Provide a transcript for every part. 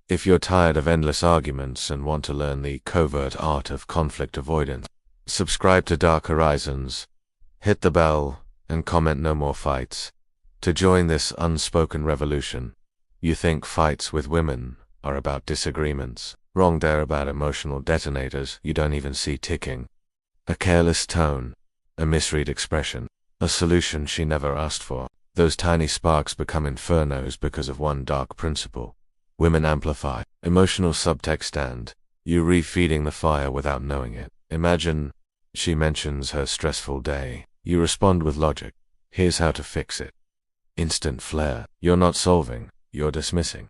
If you're tired of endless arguments and want to learn the covert art of conflict avoidance, subscribe to Dark Horizons, hit the bell, and comment no more fights. To join this unspoken revolution, you think fights with women are about disagreements. Wrong, they're about emotional detonators you don't even see ticking. A careless tone, a misread expression, a solution she never asked for. Those tiny sparks become infernos because of one dark principle. Women amplify emotional subtext and you refeeding the fire without knowing it. Imagine she mentions her stressful day. You respond with logic. Here's how to fix it. Instant flare. You're not solving, you're dismissing.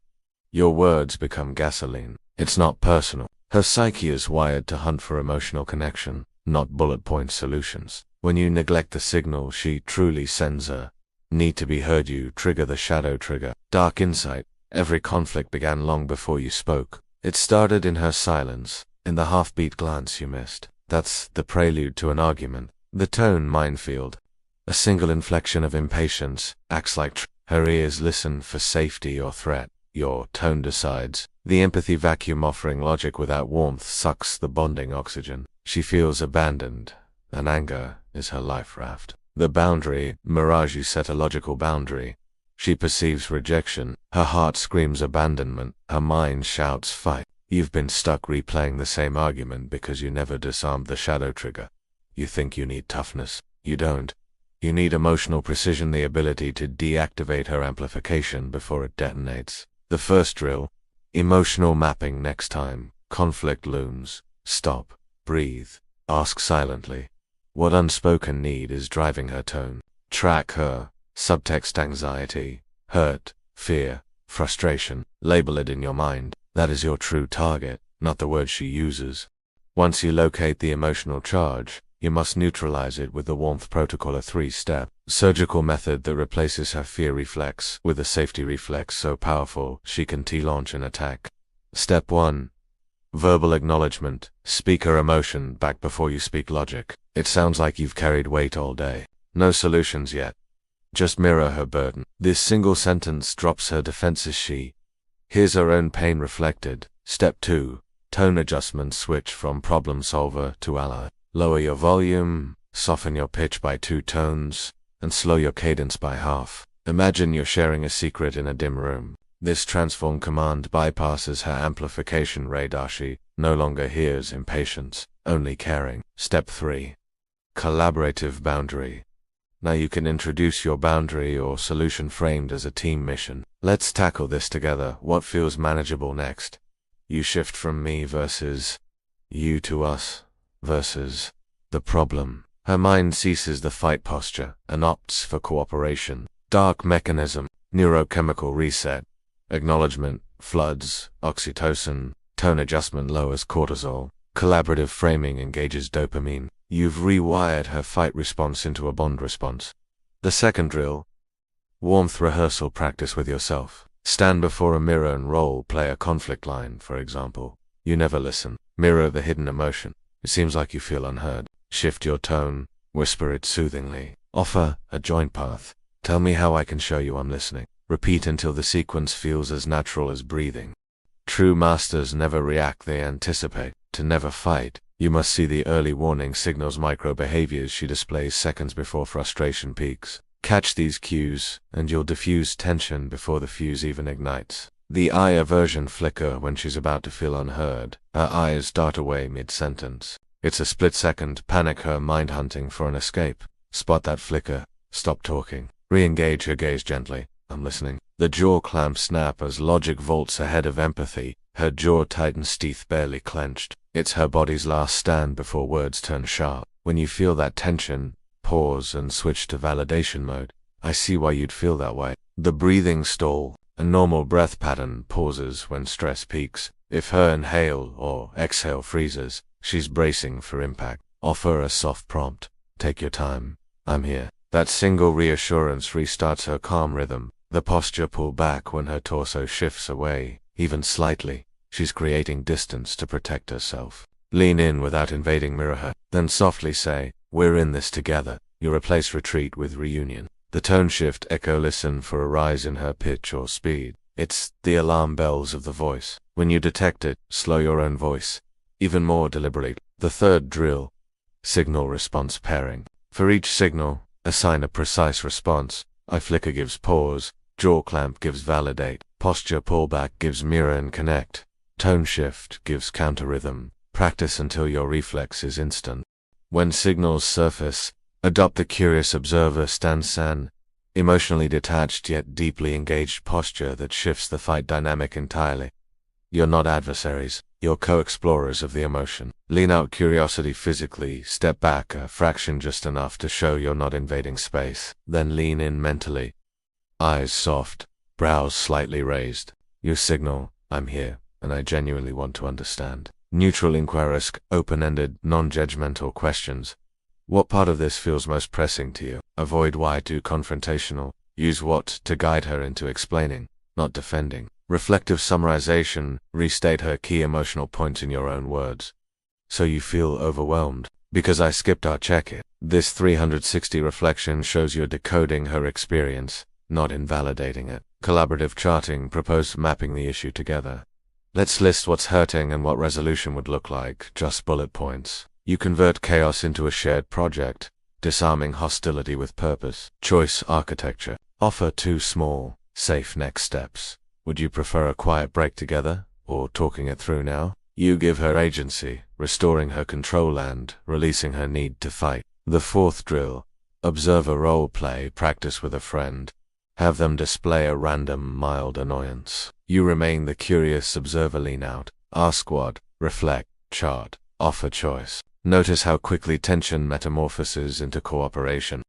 Your words become gasoline. It's not personal. Her psyche is wired to hunt for emotional connection, not bullet point solutions. When you neglect the signal she truly sends her, need to be heard, you trigger the shadow trigger. Dark insight. Every conflict began long before you spoke. It started in her silence, in the half-beat glance you missed. That's the prelude to an argument. The tone minefield. A single inflection of impatience acts like her ears listen for safety or threat. Your tone decides. The empathy vacuum offering logic without warmth sucks the bonding oxygen. She feels abandoned, and anger is her life raft. The boundary, mirage, you set a logical boundary. She perceives rejection. Her heart screams abandonment. Her mind shouts fight. You've been stuck replaying the same argument because you never disarmed the shadow trigger. You think you need toughness. You don't. You need emotional precision, the ability to deactivate her amplification before it detonates. The first drill. Emotional mapping. Next time conflict looms, stop, breathe, ask silently. What unspoken need is driving her tone? Track her subtext: anxiety, hurt, fear, frustration. Label it in your mind. That is your true target, not the words she uses. Once you locate the emotional charge, you must neutralize it with the warmth protocol, a 3-step surgical method that replaces her fear reflex with a safety reflex so powerful she can T-launch an attack. Step 1. Verbal acknowledgement. Speak her emotion back before you speak logic. It sounds like you've carried weight all day. No solutions yet. Just mirror her burden. This single sentence drops her defenses. She hears her own pain reflected. Step 2. Tone adjustment. Switch from problem solver to ally. Lower your volume, soften your pitch by 2 tones, and slow your cadence by half. Imagine you're sharing a secret in a dim room. This transform command bypasses her amplification radar. She no longer hears impatience, only caring. Step 3. Collaborative boundary. Now you can introduce your boundary or solution framed as a team mission. Let's tackle this together. What feels manageable next? You shift from me versus you to us versus the problem. Her mind ceases the fight posture and opts for cooperation. Dark mechanism. Neurochemical reset. Acknowledgement floods oxytocin. Tone adjustment lowers cortisol. Collaborative framing engages dopamine. You've rewired her fight response into a bond response. The second drill. Warmth rehearsal. Practice with yourself. Stand before a mirror and role play a conflict line, for example. You never listen. Mirror the hidden emotion. It seems like you feel unheard. Shift your tone. Whisper it soothingly. Offer a joint path. Tell me how I can show you I'm listening. Repeat until the sequence feels as natural as breathing. True masters never react, they anticipate. To never fight, you must see the early warning signals, micro behaviors she displays seconds before frustration peaks. Catch these cues, and you'll diffuse tension before the fuse even ignites. The eye aversion flicker when she's about to feel unheard. Her eyes dart away mid-sentence. It's a split-second panic, her mind hunting for an escape. Spot that flicker. Stop talking. Re-engage her gaze gently. I'm listening. The jaw clamp snap as logic vaults ahead of empathy. Her jaw tightens, teeth barely clenched. It's her body's last stand before words turn sharp. When you feel that tension, pause and switch to validation mode. I see why you'd feel that way. The breathing stall. A normal breath pattern pauses when stress peaks. If her inhale or exhale freezes, she's bracing for impact. Offer a soft prompt. Take your time. I'm here. That single reassurance restarts her calm rhythm. The posture pull back when her torso shifts away, even slightly. She's creating distance to protect herself. Lean in without invading, mirror her. Then softly say, we're in this together. You replace retreat with reunion. The tone shift. Echo. Listen for a rise in her pitch or speed. It's the alarm bells of the voice. When you detect it, slow your own voice, even more deliberately. The third drill, signal response pairing. For each signal, assign a precise response. Eye flicker gives pause, jaw clamp gives validate, posture pullback gives mirror and connect, tone shift gives counter rhythm. Practice until your reflex is instant. When signals surface, adopt the curious observer stance, an emotionally detached yet deeply engaged posture that shifts the fight dynamic entirely. You're not adversaries, you're co-explorers of the emotion. Lean out curiosity physically, step back a fraction just enough to show you're not invading space, then lean in mentally. Eyes soft, brows slightly raised. You signal, I'm here, and I genuinely want to understand. Neutral inquiry-esque, open-ended, non-judgmental questions. What part of this feels most pressing to you? Avoid why too confrontational. Use what to guide her into explaining, not defending. Reflective summarization, restate her key emotional points in your own words. So you feel overwhelmed, because I skipped our check-in. This 360 reflection shows you're decoding her experience, not invalidating it. Collaborative charting, propose mapping the issue together. Let's list what's hurting and what resolution would look like, just bullet points. You convert chaos into a shared project, disarming hostility with purpose. Choice architecture. Offer 2 small, safe next steps. Would you prefer a quiet break together, or talking it through now? You give her agency, restoring her control and releasing her need to fight. The fourth drill, observe a role play, practice with a friend. Have them display a random, mild annoyance. You remain the curious observer, lean out. Ask what, reflect, chart, offer choice. Notice how quickly tension metamorphoses into cooperation.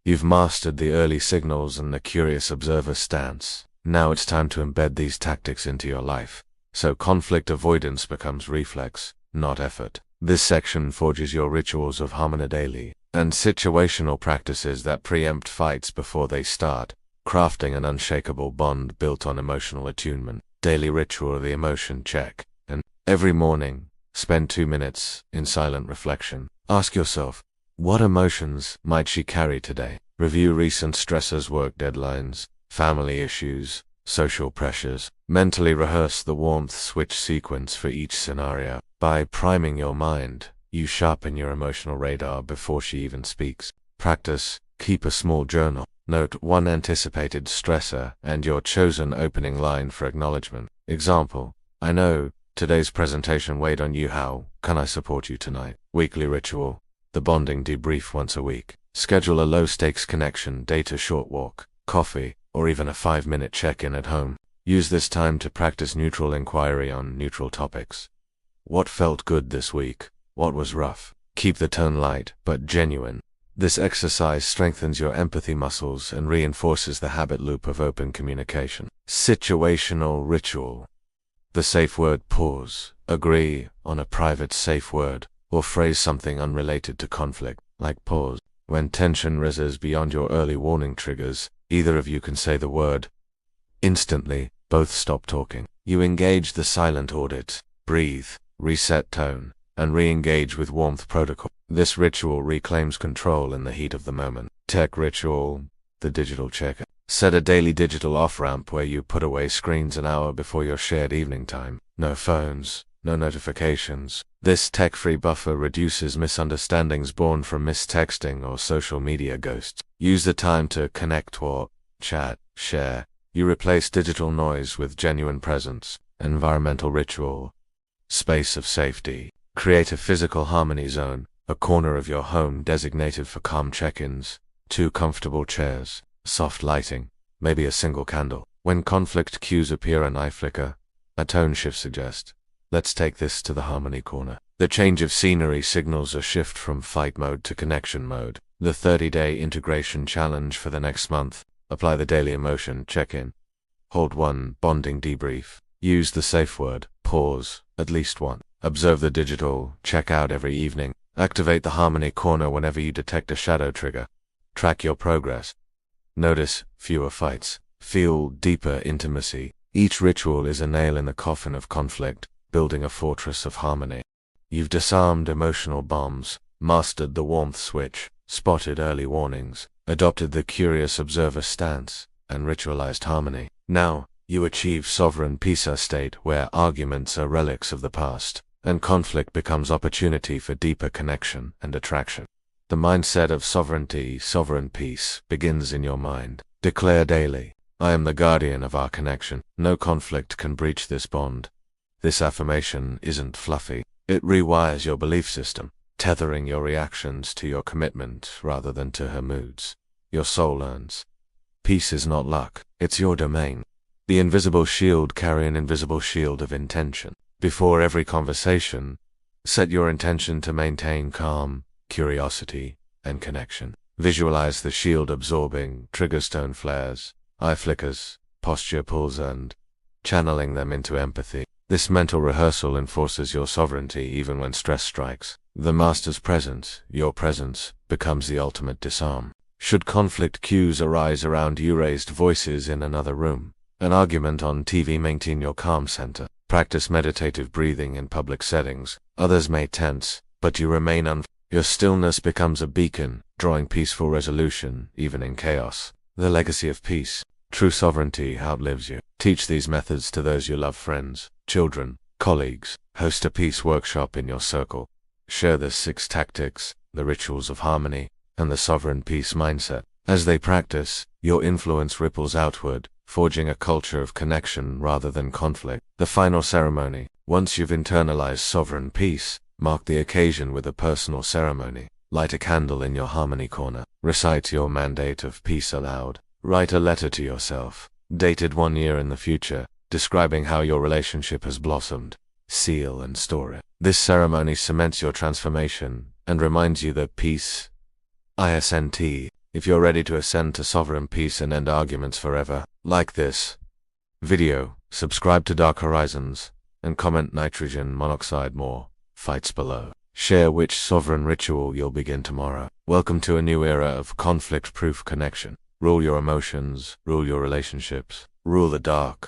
You've mastered the early signals and the curious observer stance. Now it's time to embed these tactics into your life, so conflict avoidance becomes reflex, not effort. This section forges your rituals of harmony daily, and situational practices that preempt fights before they start, crafting an unshakable bond built on emotional attunement. Daily ritual of the emotion check, and every morning, spend 2 minutes in silent reflection. Ask yourself, what emotions might she carry today? Review recent stressors, work deadlines, family issues, social pressures. Mentally rehearse the warmth switch sequence for each scenario. By priming your mind, you sharpen your emotional radar before she even speaks. Practice, keep a small journal. Note one anticipated stressor and your chosen opening line for acknowledgement. Example, I know today's presentation weighed on you. How can I support you tonight? Weekly ritual, the bonding debrief once a week. Schedule a low-stakes connection, date a short walk, coffee, or even a 5-minute check-in at home. Use this time to practice neutral inquiry on neutral topics. What felt good this week? What was rough? Keep the tone light, but genuine. This exercise strengthens your empathy muscles and reinforces the habit loop of open communication. Situational ritual. The safe word, pause. Agree on a private safe word, or phrase something unrelated to conflict, like pause. When tension rises beyond your early warning triggers, either of you can say the word. Instantly, both stop talking. You engage the silent audit, breathe, reset tone, and re-engage with warmth protocol. This ritual reclaims control in the heat of the moment. Tech ritual, the digital checker. Set a daily digital off-ramp where you put away screens an hour before your shared evening time. No phones, no notifications. This tech-free buffer reduces misunderstandings born from mistexting or social media ghosts. Use the time to connect or chat, share. You replace digital noise with genuine presence. Environmental ritual. Space of safety. Create a physical harmony zone, a corner of your home designated for calm check-ins. 2 comfortable chairs, soft lighting, maybe a single candle. When conflict cues appear, an eye flicker, a tone shift suggests, let's take this to the harmony corner. The change of scenery signals a shift from fight mode to connection mode. The 30-day integration challenge for the next month. Apply the daily emotion check-in. Hold 1 bonding debrief. Use the safe word, pause, at least 1. Observe the digital check-out every evening. Activate the harmony corner whenever you detect a shadow trigger. Track your progress. Notice fewer fights. Feel deeper intimacy. Each ritual is a nail in the coffin of conflict, building a fortress of harmony. You've disarmed emotional bombs, mastered the warmth switch, spotted early warnings, adopted the curious observer stance, and ritualized harmony. Now, You achieve sovereign peace, a state where arguments are relics of the past, and conflict becomes opportunity for deeper connection and attraction. The mindset of sovereignty, sovereign peace, begins in your mind. Declare daily, I am the guardian of our connection. No conflict can breach this bond. This affirmation isn't fluffy. It rewires your belief system, tethering your reactions to your commitment rather than to her moods. Your soul learns. Peace is not luck, it's your domain. The invisible shield carry an invisible shield of intention. Before every conversation, set your intention to maintain calm, curiosity, and connection. Visualize the shield absorbing triggerstone flares, eye flickers, posture pulls, and channeling them into empathy. This mental rehearsal enforces your sovereignty even when stress strikes. The master's presence, your presence, becomes the ultimate disarm. Should conflict cues arise around you, raised voices in another room, an argument on TV, maintain your calm center. Practice meditative breathing in public settings. Others may tense, but you remain Your stillness becomes a beacon, drawing peaceful resolution, even in chaos. The legacy of peace. True sovereignty outlives you. Teach these methods to those you love, friends, children, colleagues. Host a peace workshop in your circle. Share the 6 tactics, the rituals of harmony, and the sovereign peace mindset. As they practice, your influence ripples outward, forging a culture of connection rather than conflict. The final ceremony. Once you've internalized sovereign peace, mark the occasion with a personal ceremony. Light a candle in your harmony corner. Recite your mandate of peace aloud. Write a letter to yourself, dated 1 year in the future, describing how your relationship has blossomed. Seal and store it. This ceremony cements your transformation and reminds you that peace, ISNT, if you're ready to ascend to sovereign peace and end arguments forever. Like this video, subscribe to Dark Horizons, and comment nitrogen monoxide more fights below. Share which sovereign ritual you'll begin tomorrow. Welcome to a new era of conflict-proof connection. Rule your emotions, rule your relationships, rule the dark.